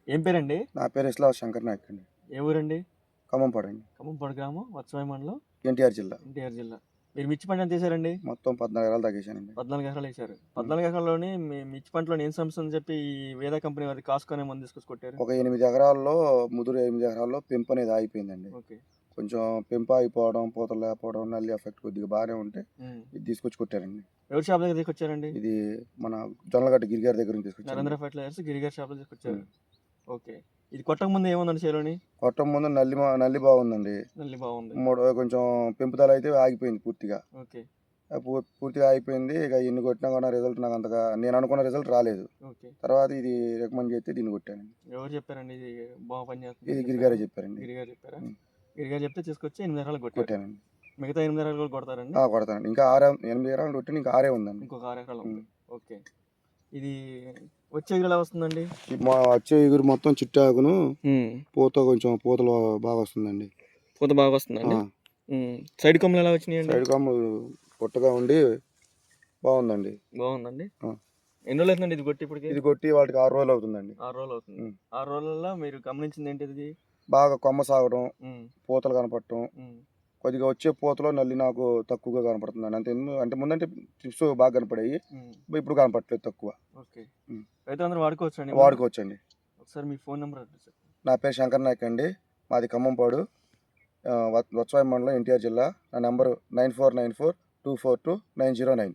ఏం పేరండి? నా పేరు ఇస్లాం శంకర్ నాయక్ అండి. ఏ ఊరండి? ఖమ్మంపాడు అండి. ఖమ్మంపాడు గ్రామం, వత్సవాయి మండలం, ఎన్టీఆర్ జిల్లా. ఎన్టీఆర్ జిల్లా. మీరు మిర్చి పంట ఎంత వేసారండి? మొత్తం 14 ఎకరాలు తగ్గేశానండి. 14 ఎకరాలు వేసారు. 14 ఎకరాల్లోని మీ మిర్చి పంటలోని ఏం సమస్య ఉందని చెప్పి ఈ వేదా కంపెనీ వారి కాస్కోనే మందు తీసుకొచ్చి కొట్టారు? ఒక 8 ఎకరాల్లో ముదురు 8 ఎకరాల్లో పెంపు అనేది ఆగిపోయిందండి. ఓకే. కొంచెం పెంపు ఆగిపోవడం, పూతలు లేకపోవడం, నల్లి ఎఫెక్ట్ కొద్దిగా బాగానే ఉంటే ఇది తీసుకొచ్చి కొట్టారండి. ఎవరి షాప్ దగ్గర తీసుకొచ్చారండి? ఇది మన జొన్నలగడ్డ గిరిగారి దగ్గర నుంచి తీసుకొచ్చారు. నరేంద్ర ఫెర్టిలైజర్స్ గిరిగారి షాప్ లో తీసుకొచ్చారు. ఓకే. ఇది కొట్టక ముందు ఏముందండి చేలోని? కొట్టం ముందు నల్లి బాగుందండి. నల్లి బాగుంది. కొంచెం పెంపుదల అయితే ఆగిపోయింది పూర్తిగా. ఓకే. పూర్తిగా అయిపోయింది. ఇక ఎన్ని కొట్టినా కూడా రిజల్ట్ నాకు అంతగా నేను అనుకున్న రిజల్ట్ రాలేదు. ఓకే. తర్వాత ఇది రికమెండ్ చేస్తే దీన్ని కొట్టాను. ఎవరు చెప్పారండి ఇది బాగా పనిచేస్తుంది? ఇది గిరిగారే చెప్పారండి. గిరిగారు చెప్పారా? గిరిగారు చెప్తే తీసుకొచ్చి 8 ఎకరాలు కొట్టానండి. మిగతా 8 ఎకరాలు కూడా కొడతారండి? కొడతానండి. ఇంకా 8 ఎకరాలు కొట్టాను. ఇంకా 6 ఉందండి. ఇంకొక 6 ఎకరాలు ఉంది. ఓకే. ఇది వచ్చే ఎగురు ఎలా వస్తుందండి? వచ్చే ఎగురు మొత్తం చిట్టాకును పూతలు బాగా వస్తుందండి. పూత బాగా వస్తుందండి. సైడ్ కొమ్మలు ఎలా వచ్చినాయండి? సైడ్ కొమ్మ పొట్టగా ఉండి బాగుందండి. బాగుందండి. ఎన్ని రోజులు అవుతుందండి ఇది కొట్టి? ఇప్పటికి ఇది కొట్టి వాటికి 6 రోజులు అవుతుందండి. 6 రోజులు అవుతుంది. 6 రోజులలో మీరు గమనించింది ఏంటిది? బాగా కొమ్మ సాగడం, పూతలు కనపడటం, కొద్దిగా వచ్చే పూతలో నల్లి నాకు తక్కువగా కనపడుతుందండి. అంటే ముందంటే చిప్స్ బాగా కనపడాయి, ఇప్పుడు కనపడలేదు, తక్కువ. ఓకే. రైతులందరూ వాడుకోవచ్చండి? వాడుకోవచ్చండి. ఒకసారి మీ ఫోన్ నెంబర్ అడ్రస్ చెప్పండి. నా పేరు శంకర్ నాయక్ అండి. మాది ఖమ్మంపాడు, వత్సవాయి మండలం, ఎన్టీఆర్ జిల్లా. నా నెంబరు 9494242909.